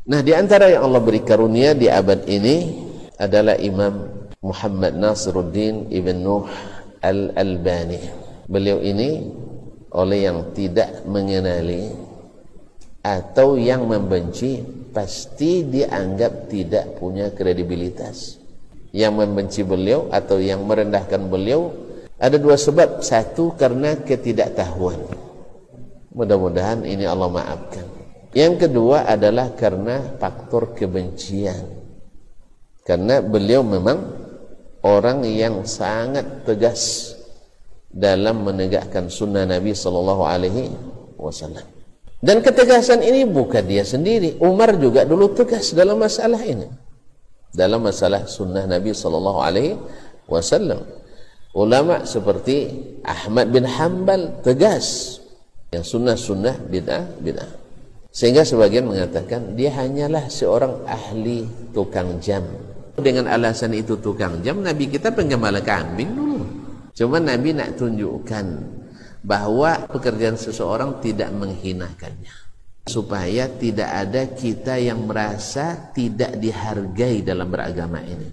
Nah, di antara yang Allah beri karunia di abad ini adalah Imam Muhammad Nasiruddin Ibn Nuh Al-Albani. Beliau ini oleh yang tidak mengenali atau yang membenci pasti dianggap tidak punya kredibilitas. Yang membenci beliau atau yang merendahkan beliau ada dua sebab. Satu, karena ketidaktahuan. Mudah-mudahan ini Allah maafkan. Yang kedua adalah karena faktor kebencian. Karena beliau memang orang yang sangat tegas dalam menegakkan sunnah Nabi Sallallahu Alaihi Wasallam. Dan ketegasan ini bukan dia sendiri. Umar juga dulu tegas dalam masalah ini, dalam masalah sunnah Nabi Sallallahu Alaihi Wasallam. Ulama seperti Ahmad bin Hanbal tegas yang sunnah bid'ah. Sehingga sebagian mengatakan dia hanyalah seorang ahli tukang jam. Dengan alasan itu tukang jam, Nabi kita penggembala kambing dulu. Cuma Nabi nak tunjukkan bahwa pekerjaan seseorang tidak menghinakannya, supaya tidak ada kita yang merasa tidak dihargai dalam beragama ini.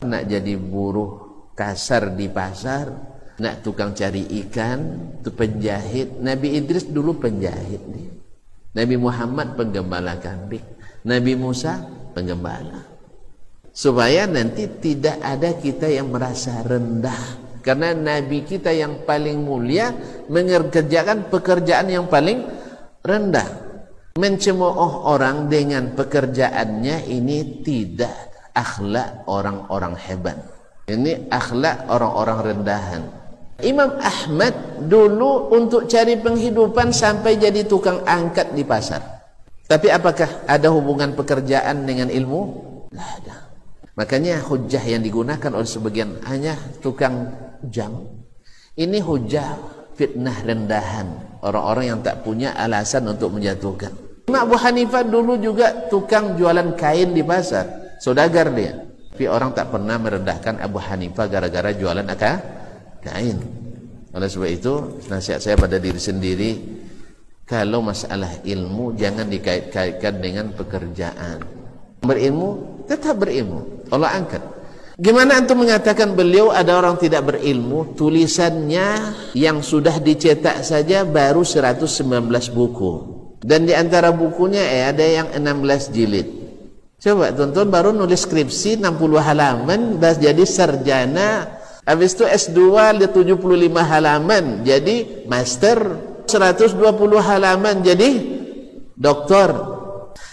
Nak jadi buruh kasar di pasar, nak tukang cari ikan, itu penjahit. Nabi Idris dulu penjahit nih. Nabi Muhammad penggembala kambing, Nabi Musa penggembala. Supaya nanti tidak ada kita yang merasa rendah, karena Nabi kita yang paling mulia mengerjakan pekerjaan yang paling rendah. Mencemooh orang dengan pekerjaannya ini tidak akhlak orang-orang hebat. Ini akhlak orang-orang rendahan. Imam Ahmad dulu untuk cari penghidupan sampai jadi tukang angkat di pasar. Tapi apakah ada hubungan pekerjaan dengan ilmu? Tidak ada. Makanya hujah yang digunakan oleh sebagian hanya tukang jam. Ini hujah fitnah rendahan orang-orang yang tak punya alasan untuk menjatuhkan. Imam Abu Hanifah dulu juga tukang jualan kain di pasar, saudagar dia. Tapi orang tak pernah merendahkan Abu Hanifah gara-gara jualan kain. Oleh sebab itu nasihat saya pada diri sendiri, kalau masalah ilmu jangan dikait-kaitkan dengan pekerjaan. Berilmu tetap berilmu, Allah angkat. Gimana antum mengatakan beliau ada orang tidak berilmu? Tulisannya yang sudah dicetak saja baru 119 buku, dan di antara bukunya ada yang 16 jilid. Coba tonton, baru nulis skripsi 60 halaman jadi sarjana, habis itu S2 75 halaman jadi master, 120 halaman jadi doktor.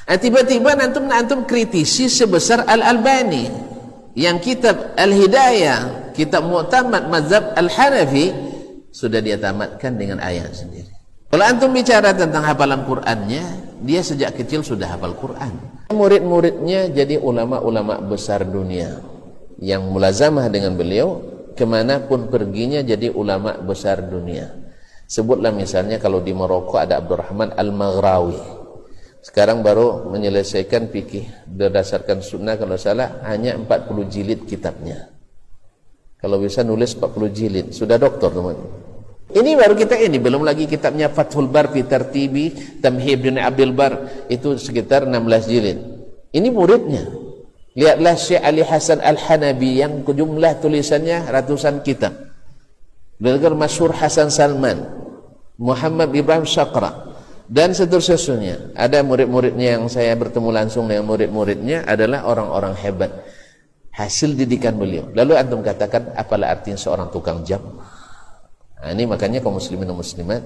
Tiba-tiba antum kritisi sebesar Al-Albani yang kitab Al-Hidayah, kitab Mu'tamad mazhab Al-Hanafi, sudah dia tamatkan dengan ayat sendiri. Kalau antum bicara tentang hafalan Qur'annya, dia sejak kecil sudah hafal Qur'an. Murid-muridnya jadi ulama-ulama besar dunia yang mulazamah dengan beliau, kemanapun perginya jadi ulama besar dunia. Sebutlah misalnya kalau di Maroko ada Abdurrahman Al-Maghrawi, sekarang baru menyelesaikan fikih berdasarkan sunnah, kalau salah hanya 40 jilid kitabnya. Kalau bisa nulis 40 jilid, sudah doktor teman. Ini baru kita ini, belum lagi kitabnya Fathul Bar fi Tartibi Tamhid bin Abdul Bar, itu sekitar 16 jilid. Ini muridnya. Lihatlah Syekh Ali Hasan Al-Hanabi yang jumlah tulisannya ratusan kitab. Dengar masyhur Hasan Salman, Muhammad Ibrahim Syaqra, dan seterusnya. Ada murid-muridnya yang saya bertemu langsung dengan murid-muridnya adalah orang-orang hebat, hasil didikan beliau. Lalu antum katakan apalah artinya seorang tukang jam? Nah, ini makanya kaum muslimin dan muslimat,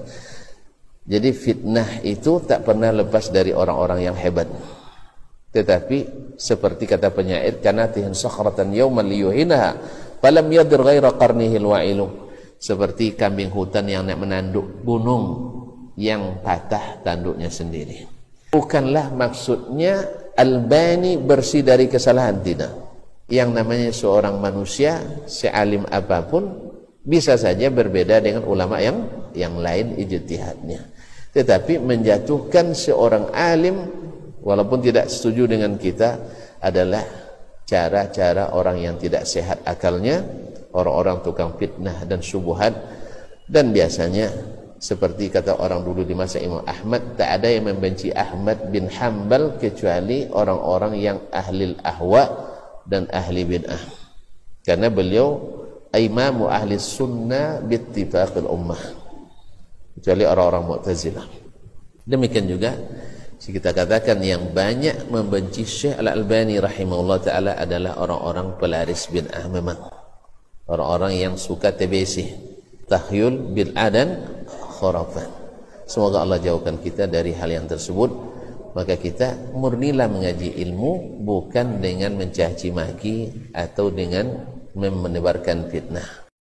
jadi fitnah itu tak pernah lepas dari orang-orang yang hebat. Tetapi seperti kata penyair, kanatihin sakhratan yawman liyuhinaha falam yadir ghaira qarnihil wa'ilu, seperti kambing hutan yang nak menanduk gunung yang patah tanduknya sendiri. Bukanlah maksudnya Albani bersih dari kesalahan, tidak. Yang namanya seorang manusia, sealim apapun, bisa saja berbeda dengan ulama yang lain ijtihadnya. Tetapi menjatuhkan seorang alim walaupun tidak setuju dengan kita adalah cara-cara orang yang tidak sehat akalnya, orang-orang tukang fitnah dan syubhat, dan biasanya Seperti kata orang dulu di masa Imam Ahmad, tak ada yang membenci Ahmad bin Hanbal kecuali orang-orang yang ahli ahwa dan ahli bid'ah. Karena beliau imamu ahli sunnah bittifaqil ummah, kecuali orang-orang Mu'tazilah. Demikian juga kita katakan yang banyak membenci Syekh Al-Albani rahimahullah ta'ala adalah orang-orang pelaris bid'ah. Memang orang-orang yang suka TBC, tahyul bid'ah dan khurafat. Semoga Allah jauhkan kita dari hal yang tersebut. Maka kita murnilah mengaji ilmu, bukan dengan mencaci maki atau dengan menebarkan fitnah.